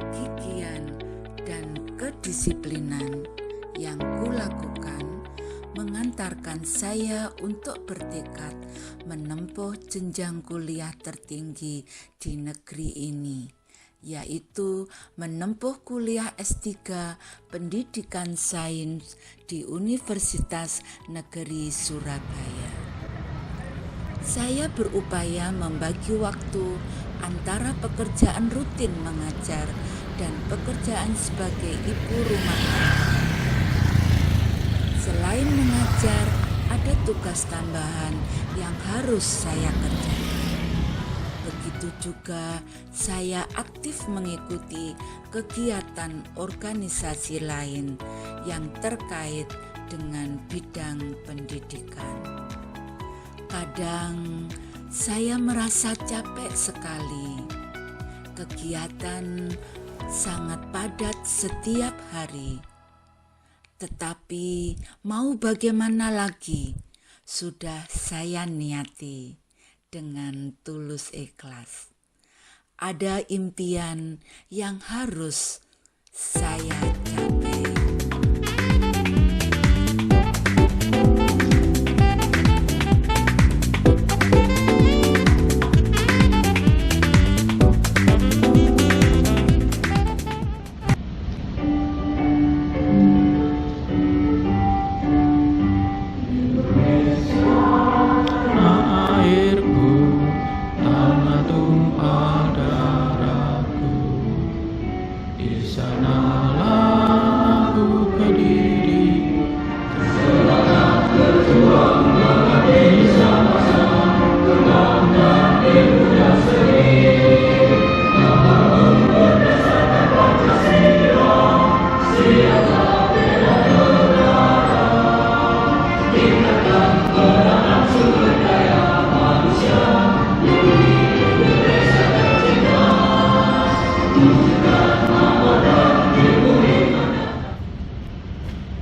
kegigihan dan kedisiplinan yang kulakukan mengantarkan saya untuk bertekad menempuh jenjang kuliah tertinggi di negeri ini, yaitu menempuh kuliah S3 Pendidikan Sains di Universitas Negeri Surabaya. Saya berupaya membagi waktu antara pekerjaan rutin mengajar dan pekerjaan sebagai ibu rumah tangga. Selain mengajar, ada tugas tambahan yang harus saya kerjakan. Begitu juga saya aktif mengikuti kegiatan organisasi lain yang terkait dengan bidang pendidikan. Kadang saya merasa capek sekali. Kegiatan sangat padat setiap hari. Tetapi mau bagaimana lagi, sudah saya niati dengan tulus ikhlas. Ada impian yang harus saya capai.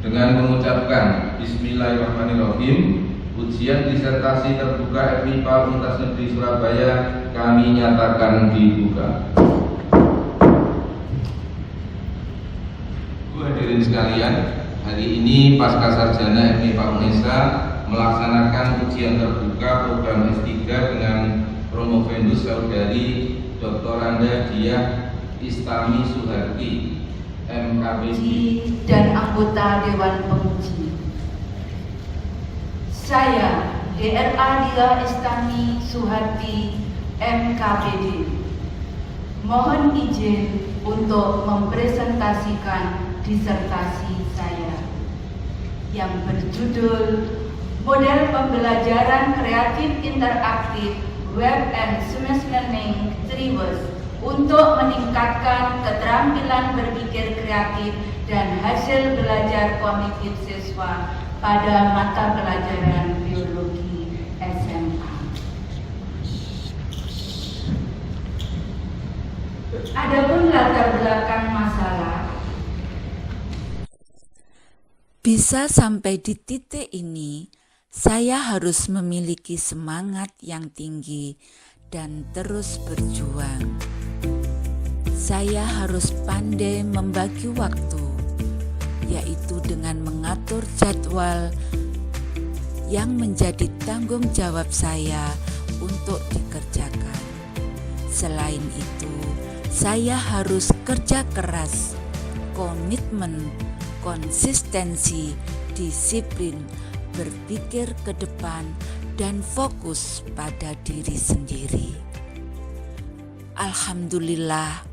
Dengan mengucapkan Bismillahirrahmanirrahim, ujian disertasi terbuka FMIPA Universitas Negeri Surabaya kami nyatakan dibuka. Hadirin sekalian, hari ini Pasca Sarjana FMIPA UNESA melaksanakan ujian terbuka program S3 dengan promovendus saudari Dr. Randa Diah Istami Suharti, MKBD dan anggota Dewan Penguji. Saya DRA Diah Istami Suharti, MKBD, mohon izin untuk mempresentasikan disertasi saya yang berjudul Model Pembelajaran Kreatif Interaktif Web and Semester Learning Triwes untuk meningkatkan keterampilan berpikir kreatif dan hasil belajar kognitif siswa pada mata pelajaran biologi SMA. Adapun latar belakang masalah, bisa sampai di titik ini, saya harus memiliki semangat yang tinggi dan terus berjuang. Saya harus pandai membagi waktu, yaitu dengan mengatur jadwal yang menjadi tanggung jawab saya untuk dikerjakan. Selain itu, saya harus kerja keras, komitmen, konsistensi, disiplin, berpikir ke depan, dan fokus pada diri sendiri. Alhamdulillah,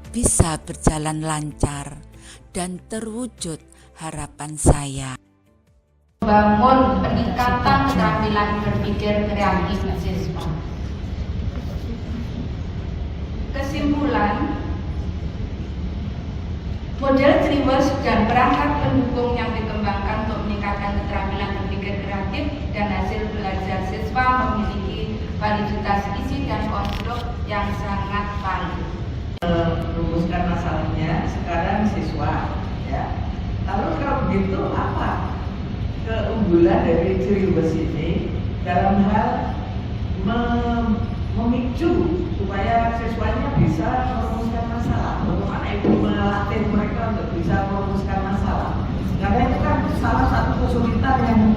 bisa berjalan lancar dan terwujud harapan saya. Membangun peningkatan keterampilan berpikir kreatif siswa. Kesimpulan, model Triwes dan perangkat pendukung yang dikembangkan untuk meningkatkan keterampilan berpikir kreatif dan hasil belajar siswa memiliki validitas isi dan konstruk yang sangat valid. Merumuskan masalahnya sekarang siswa, ya. Lalu kalau begitu apa keunggulan dari Triwes ini dalam hal memicu supaya siswanya bisa merumuskan masalah? Bagaimana melatih mereka untuk bisa merumuskan masalah. Karena itu kan salah satu kesulitan yang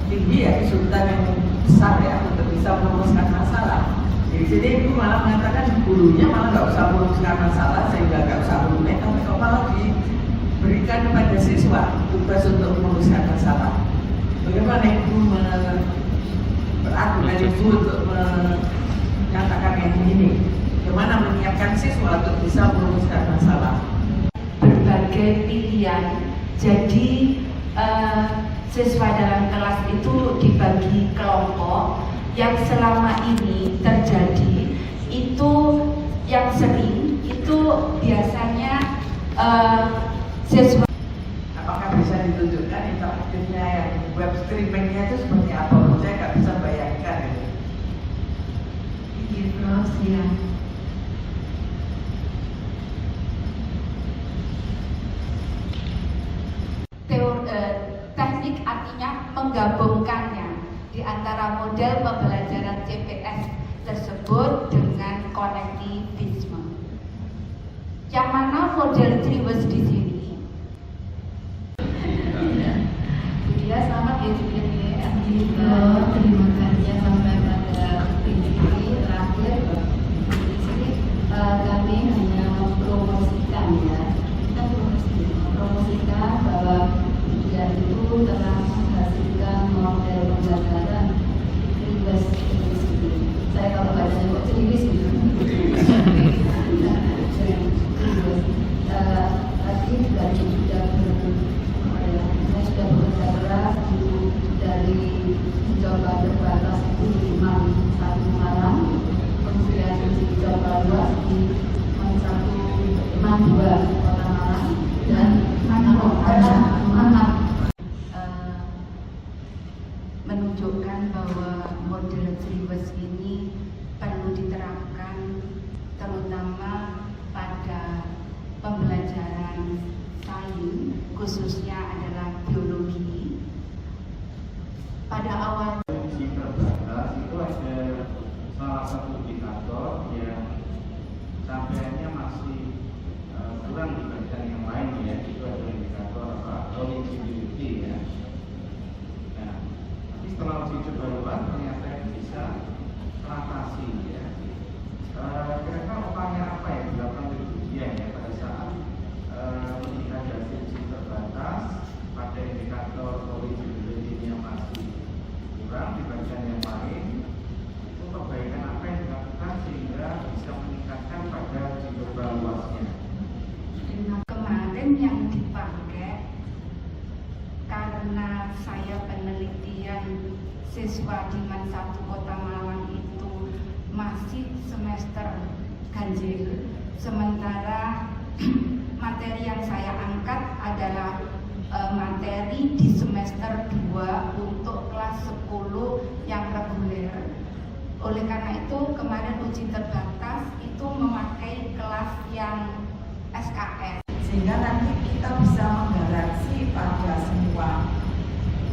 tinggi ya, kesulitan yang besar ya untuk bisa merumuskan masalah. Di sini ibu malah mengatakan gurunya malah nggak usah merumuskan masalah sehingga nggak usah rumit, tapi kok malah diberikan kepada siswa tugas untuk merumuskan masalah. Bagaimana ibu berargumen ibu untuk menyatakan yang ini? Bagaimana menyiapkan siswa untuk bisa merumuskan masalah? Berbagai pilihan, jadi siswa dalam kelas itu dibagi kelompok. Yang selama ini terjadi itu yang sering itu biasanya siswa. Apakah bisa ditunjukkan interaktifnya yang web streamingnya itu seperti apa? Saya nggak bisa bayangkan itu. Iya, Prof, ya. Teknik artinya menggabungkannya di antara model pembelajaran CPS tersebut dengan konektivisme. Yang mana model Triwes di sini? Dia selamat ya terima kasih sampai pada ini terakhir di sini kami hanya mempromosikan ya, kita mempromosikan bahwa dia itu telah menghasilkan model pembelajaran Triwes ini. Saya kalau bacanya kok Triwes gitu. Tadi sudah bekerja keras dari mencoba terbatas itu di satu Malang, kemudian dicoba luas di dua Kota Malang dan menunjukkan bahwa model Triwes ini perlu diterapkan terutama pada pembelajaran sains, khususnya adalah biologi. Pada awal kondisi terbatas itu ada salah satu indikator yang capaiannya masih kurang dibandingkan yang lain ya, itu adalah indikator eligibility ya. Nah, tapi setelah uji coba luar ternyata bisa teratasi ya. Kira-kira upaya apa yang dilakukan oleh ujian ya pada saat melihat hasil uji terbatas pada indikator eligibility-nya masih kurang dibandingkan yang lain, itu perbaikan apa yang dilakukan sehingga bisa meningkatkan pada uji coba luasnya. kemarin yang dipakai karena saya penelitian siswa di Man 1 Kota Malang itu masih semester ganjil, sementara materi yang saya angkat adalah materi di semester 2 untuk kelas 10 yang reguler. Oleh karena itu kemarin uji terbatas itu memakai kelas yang SKS. Sehingga nanti kita bisa menggaransi pada semua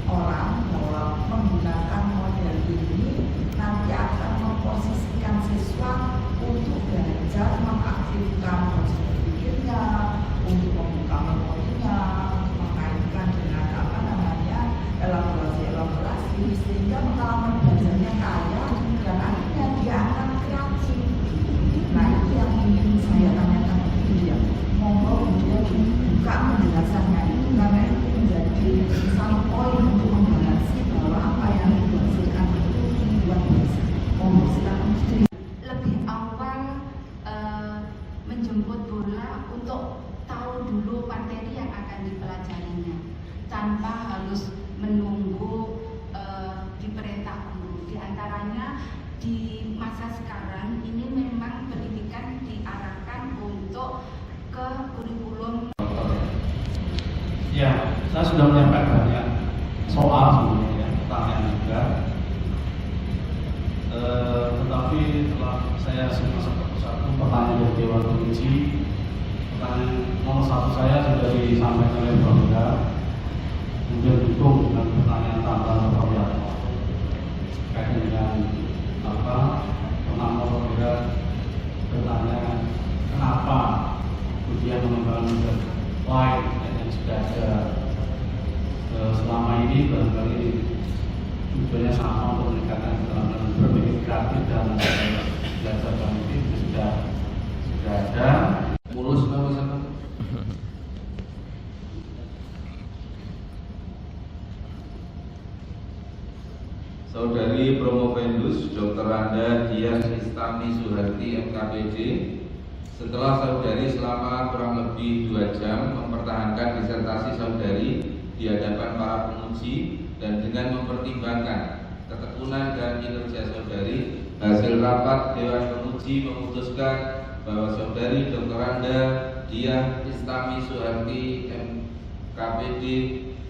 orang bahwa menggunakan model ini nanti akan memposisikan siswa untuk belajar mengaktifkan proses berpikirnya, untuk membuka memorinya, mengaitkan dengan elaborasi sehingga pengalaman belajarnya kaya dan akhirnya dia akan kreatif. Nah itu yang ingin saya tanyakan ke dia. Monggo dia buka penjelasannya itu karena itu menjadi salah poin untuk menggaransi bahwa apa yang dihasilkan itu luar biasa. Monggo silakan. Lebih awal menjemput bola untuk tahu dulu materi yang akan dipelajarinya tanpa harus menunggu diperintah guru. Di antaranya di masa sekarang ini memang pendidikan diarahkan untuk ke kurikulum. Ya, saya sudah menyampaikan banyak soal sebenarnya, ya, pertanyaan juga. Tetapi setelah saya simak satu pertanyaan dari Dewan Penguji, pertanyaan nomor 1 saya sudah disampaikan oleh Bapak Bunda, kemudian didukung dengan pertanyaan tambahan Bapak Wiratno terkait dengan apa? Pertama Bapak Bunda bertanya kenapa ujian pengembangan lain yang sudah ada selama ini, barangkali tujuannya sama untuk meningkatkan keterampilan berpikir kreatif dan belajar kognitif sudah ada. Mulus apa sama? Saudari Promovendus Dr. Anda Dian Istami Suharti MKPD, setelah saudari selama kurang lebih 2 jam mempertahankan disertasi saudari di hadapan para penguji dan dengan mempertimbangkan ketekunan dan kinerja saudari, hasil rapat Dewan Penguji memutuskan bahwa saudari Dr. Anda Dian Istami Suharti MKPD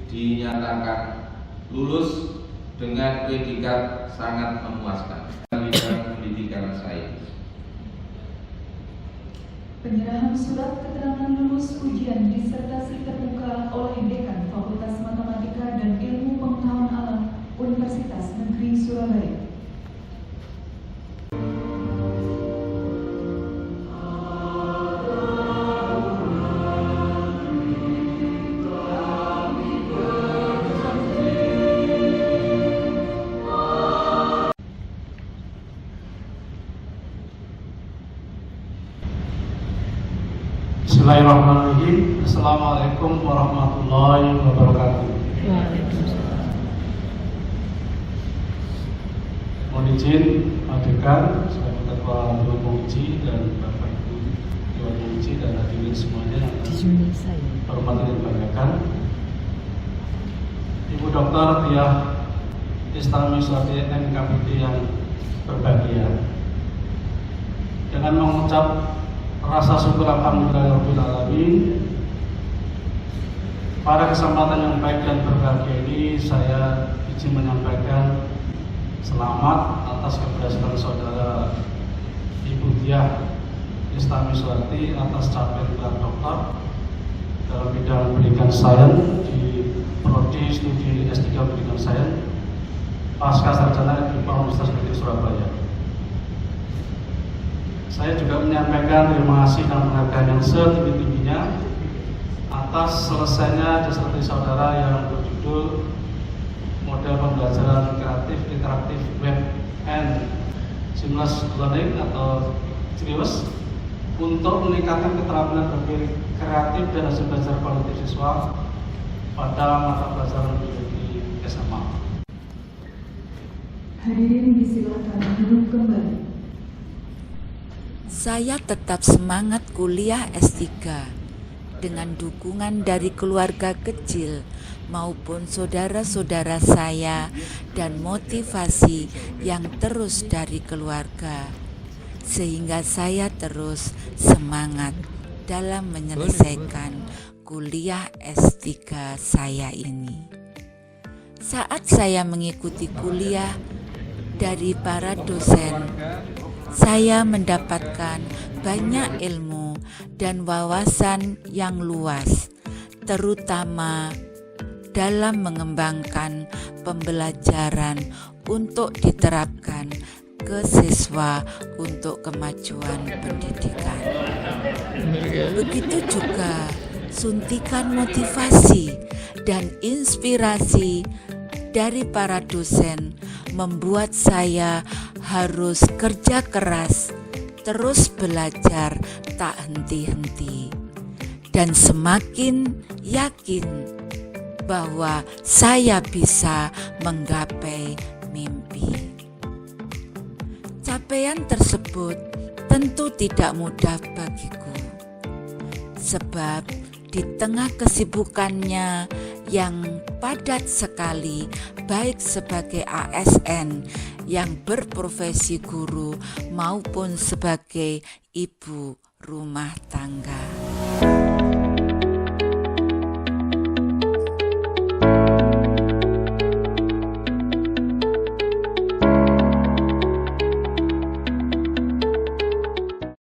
dinyatakan lulus dengan predikat sangat memuaskan bidang pendidikan sains. Penyerahan surat keterangan lulus ujian disertasi terbuka oleh Dekan Fakultas Matematika dan Ilmu Pengetahuan Alam Universitas Negeri Surabaya. Bismillahirrahmanirrahim. Assalamualaikum warahmatullahi wabarakatuh. Mohon izin Pak Dekan, sebagai Ketua Dewan Penguji dan Bapak Ibu Dewan Penguji dan hadirin semuanya yang hormati dan banggakan. Ibu Dr. Dian Istami Suharti MKPD yang berbahagia. Dengan mengucap rasa syukur alhamdulillahirabbil alamin, pada kesempatan yang baik dan berbahagia ini saya izin menyampaikan selamat atas keberhasilan saudara Ibu Dian Istami Suharti atas capaian gelar doktor dalam bidang pendidikan sains di Prodi Studi S3 Pendidikan Sains pasca sarjana IPA Universitas Negeri Surabaya. Saya juga menyampaikan terima kasih dan penghargaan yang setinggi-tingginya atas selesainya disertasi saudara yang berjudul Model Pembelajaran Kreatif Interaktif Web and Seamless Learning atau CRIWES untuk meningkatkan keterampilan berpikir kreatif dan hasil belajar kognitif siswa pada mata pelajaran biologi SMA. Hadirin disilakan duduk kembali. Saya tetap semangat kuliah S3 dengan dukungan dari keluarga kecil maupun saudara-saudara saya dan motivasi yang terus dari keluarga, sehingga saya terus semangat dalam menyelesaikan kuliah S3 saya ini. Saat saya mengikuti kuliah dari para dosen, saya mendapatkan banyak ilmu dan wawasan yang luas, terutama dalam mengembangkan pembelajaran untuk diterapkan ke siswa untuk kemajuan pendidikan. Begitu juga suntikan motivasi dan inspirasi dari para dosen membuat saya harus kerja keras, terus belajar tak henti-henti, dan semakin yakin bahwa saya bisa menggapai mimpi. Capaian tersebut tentu tidak mudah bagiku, sebab di tengah kesibukannya yang padat sekali, baik sebagai ASN yang berprofesi guru maupun sebagai ibu rumah tangga.